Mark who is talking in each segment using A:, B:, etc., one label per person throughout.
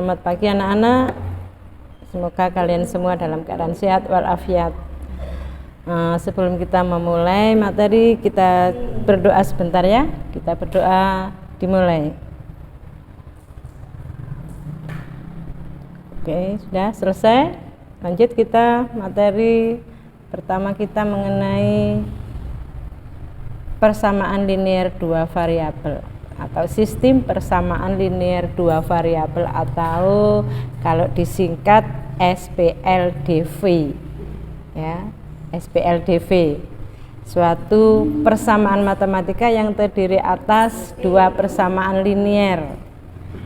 A: Selamat pagi anak-anak. Semoga kalian semua dalam keadaan sehat walafiat. Sebelum kita memulai materi, kita berdoa sebentar ya. Kita berdoa dimulai. Oke, sudah selesai. Lanjut kita materi pertama kita mengenai persamaan linear dua variabel atau sistem persamaan linear dua variabel, atau kalau disingkat SPLDV ya, SPLDV, suatu persamaan matematika yang terdiri atas dua persamaan linear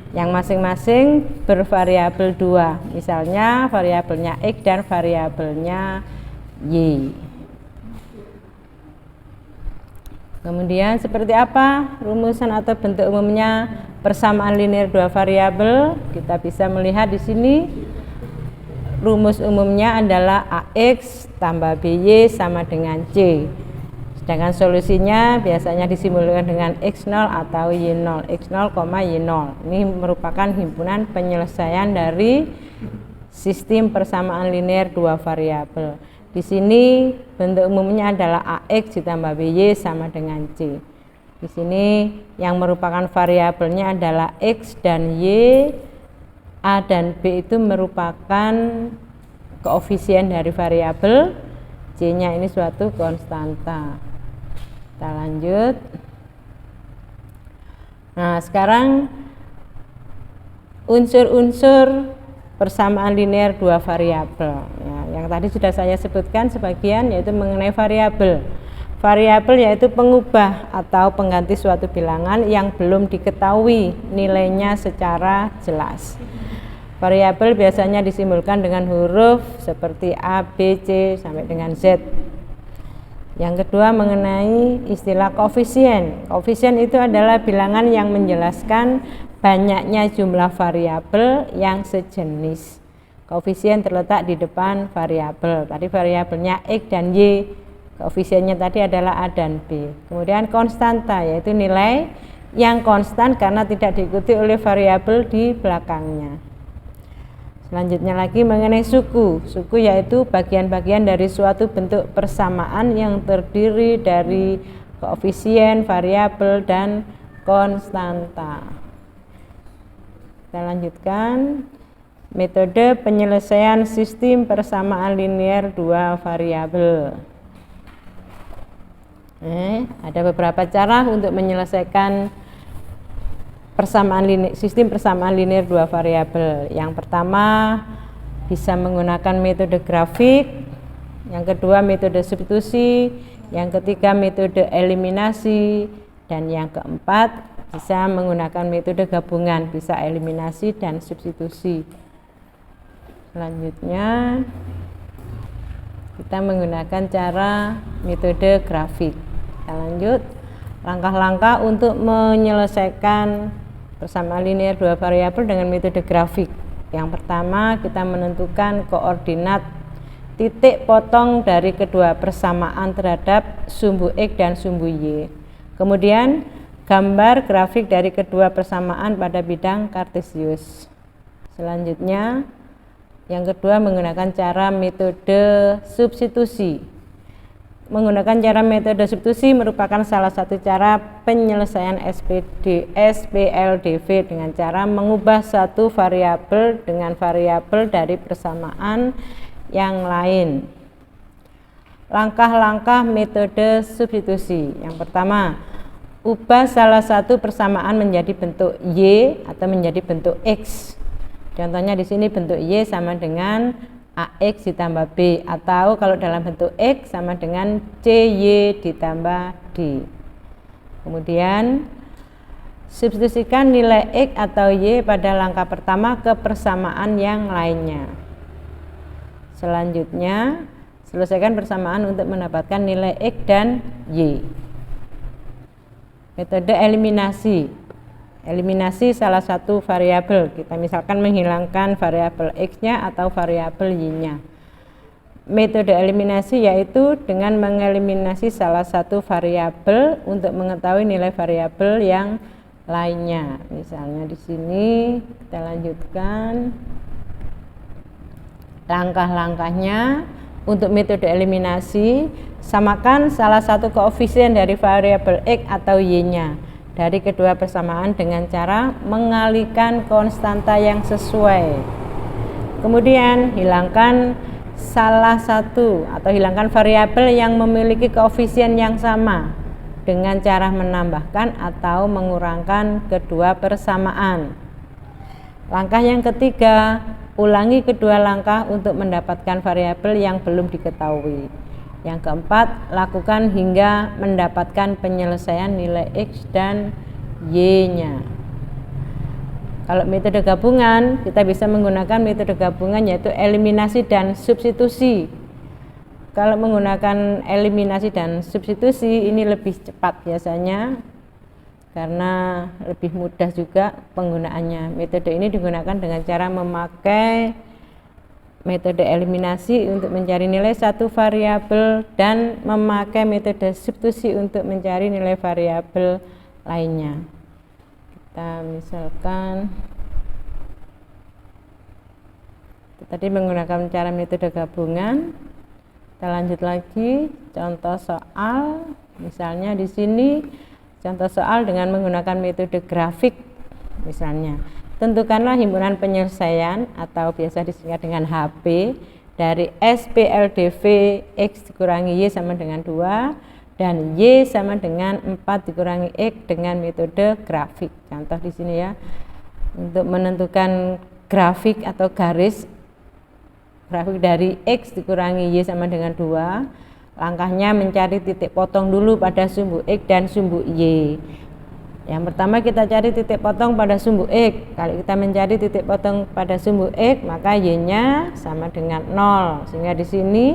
A: yang masing-masing bervariabel dua, misalnya variabelnya X dan variabelnya Y. Kemudian seperti apa rumusan atau bentuk umumnya persamaan linear dua variabel? Kita bisa melihat di sini rumus umumnya adalah AX tambah BY sama dengan C. Sedangkan solusinya biasanya disimbolkan dengan X0 atau Y0, X0, Y0. Ini merupakan himpunan penyelesaian dari sistem persamaan linear dua variabel. Di sini bentuk umumnya adalah AX ditambah BY sama dengan C. Di sini yang merupakan variabelnya adalah X dan Y. A dan B itu merupakan koefisien dari variabel, C-nya ini suatu konstanta. Kita lanjut. Nah, sekarang unsur-unsur persamaan linear dua variabel ya, yang tadi sudah saya sebutkan sebagian, yaitu mengenai variabel. Variabel yaitu pengubah atau pengganti suatu bilangan yang belum diketahui nilainya secara jelas. Variabel biasanya disimbolkan dengan huruf seperti A, B, C sampai dengan Z. Yang kedua mengenai istilah koefisien. Koefisien itu adalah bilangan yang menjelaskan banyaknya jumlah variabel yang sejenis. Koefisien terletak di depan variabel. Tadi variabelnya X dan Y, koefisiennya tadi adalah A dan B. Kemudian konstanta, yaitu nilai yang konstan karena tidak diikuti oleh variabel di belakangnya. Selanjutnya lagi mengenai suku. Suku yaitu bagian-bagian dari suatu bentuk persamaan yang terdiri dari koefisien, variabel, dan konstanta. Kita lanjutkan metode penyelesaian sistem persamaan linear dua variabel. Ada beberapa cara untuk menyelesaikan sistem persamaan linear dua variabel. Yang pertama bisa menggunakan metode grafik, yang kedua metode substitusi, yang ketiga metode eliminasi, dan yang keempat bisa menggunakan metode gabungan, bisa eliminasi dan substitusi. Selanjutnya kita menggunakan cara metode grafik. Kita lanjut langkah-langkah untuk menyelesaikan persamaan linear dua variabel dengan metode grafik. Yang pertama kita menentukan koordinat titik potong dari kedua persamaan terhadap sumbu X dan sumbu Y. Kemudian gambar grafik dari kedua persamaan pada bidang kartesius. Selanjutnya yang kedua menggunakan cara metode substitusi. Menggunakan cara metode substitusi merupakan salah satu cara penyelesaian SPLDV dengan cara mengubah satu variabel dengan variabel dari persamaan yang lain. Langkah-langkah metode substitusi. Yang pertama, ubah salah satu persamaan menjadi bentuk Y atau menjadi bentuk X. Contohnya di sini bentuk Y sama dengan AX ditambah B, atau kalau dalam bentuk X sama dengan CY ditambah D. Kemudian substitusikan nilai X atau Y pada langkah pertama ke persamaan yang lainnya. Selanjutnya selesaikan persamaan untuk mendapatkan nilai X dan Y. Metode eliminasi. Eliminasi salah satu variabel, kita misalkan menghilangkan variabel X-nya atau variabel Y-nya. Metode eliminasi yaitu dengan mengeliminasi salah satu variabel untuk mengetahui nilai variabel yang lainnya. Misalnya di sini kita lanjutkan langkah-langkahnya. Untuk metode eliminasi, samakan salah satu koefisien dari variabel X atau Y-nya dari kedua persamaan dengan cara mengalihkan konstanta yang sesuai. Kemudian hilangkan salah satu atau hilangkan variabel yang memiliki koefisien yang sama dengan cara menambahkan atau mengurangkan kedua persamaan. Langkah yang ketiga, ulangi kedua langkah untuk mendapatkan variabel yang belum diketahui. Yang keempat, lakukan hingga mendapatkan penyelesaian nilai X dan Y-nya. Kalau metode gabungan, kita bisa menggunakan metode gabungan yaitu eliminasi dan substitusi. Kalau menggunakan eliminasi dan substitusi ini lebih cepat biasanya, karena lebih mudah juga penggunaannya. Metode ini digunakan dengan cara memakai metode eliminasi untuk mencari nilai satu variabel dan memakai metode substitusi untuk mencari nilai variabel lainnya. Kita misalkan tadi menggunakan cara metode gabungan. Kita lanjut lagi contoh soal. Misalnya di sini contoh soal dengan menggunakan metode grafik. Misalnya, tentukanlah himpunan penyelesaian atau biasa disingkat dengan HP dari SPLDV X dikurangi Y sama dengan 2 dan Y sama dengan 4 dikurangi X dengan metode grafik. Contoh di sini ya. Untuk menentukan grafik atau garis grafik dari X dikurangi Y sama dengan 2, langkahnya mencari titik potong dulu pada sumbu X dan sumbu Y. Yang pertama kita cari titik potong pada sumbu X. Kalau kita mencari titik potong pada sumbu X, maka Y-nya sama dengan 0. Sehingga di sini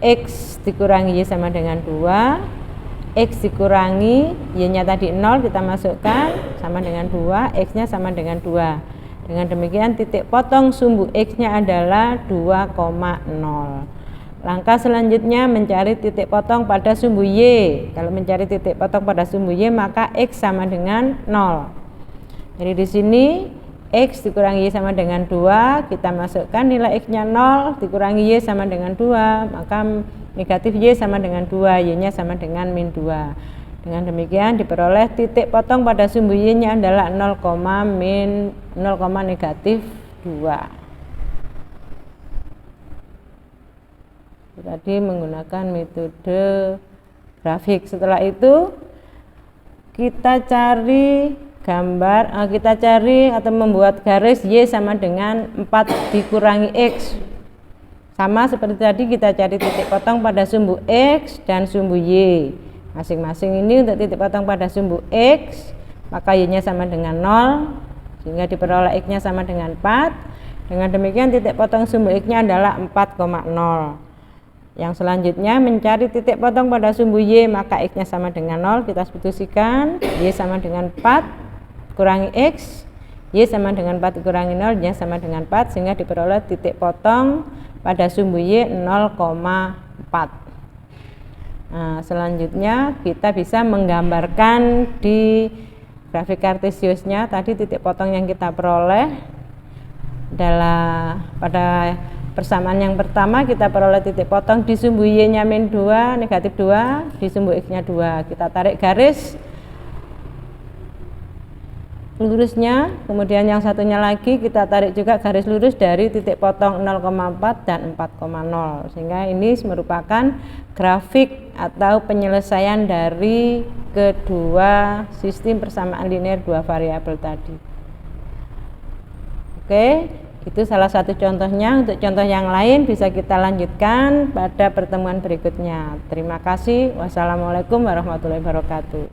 A: X dikurangi Y sama dengan 2. X dikurangi Y-nya tadi 0 kita masukkan sama dengan 2, X-nya sama dengan 2. Dengan demikian titik potong sumbu X-nya adalah 2,0. Langkah selanjutnya mencari titik potong pada sumbu Y. Kalau mencari titik potong pada sumbu Y maka X sama dengan 0. Jadi di sini X dikurangi Y sama dengan 2, kita masukkan nilai X-nya 0 dikurangi Y sama dengan 2, maka negatif Y sama dengan 2, Y-nya sama dengan min 2. Dengan demikian diperoleh titik potong pada sumbu Y-nya adalah 0, negatif 2. Tadi menggunakan metode grafik. Setelah itu kita cari gambar, kita cari atau membuat garis Y sama dengan 4 dikurangi X. Sama seperti tadi kita cari titik potong pada sumbu X dan sumbu Y. Masing-masing ini untuk titik potong pada sumbu X, maka Y-nya sama dengan 0, sehingga diperoleh X-nya sama dengan 4. Dengan demikian titik potong sumbu X-nya adalah 4,0. Yang selanjutnya mencari titik potong pada sumbu Y, maka X-nya sama dengan 0, kita substitusikan. Y sama dengan 4 kurangi X, Y sama dengan 4 dikurangi 0, Y sama dengan 4, sehingga diperoleh titik potong pada sumbu Y 0,4. Nah, selanjutnya kita bisa menggambarkan di grafik kartesiusnya tadi titik potong yang kita peroleh adalah pada persamaan yang pertama kita peroleh titik potong di sumbu Y-nya min 2, negatif 2, di sumbu X-nya 2. Kita tarik garis lurusnya, kemudian yang satunya lagi kita tarik juga garis lurus dari titik potong 0,4 dan 4,0. Sehingga ini merupakan grafik atau penyelesaian dari kedua sistem persamaan linear dua variabel tadi. Oke. Itu salah satu contohnya. Untuk contoh yang lain bisa kita lanjutkan pada pertemuan berikutnya. Terima kasih. Wassalamualaikum warahmatullahi wabarakatuh.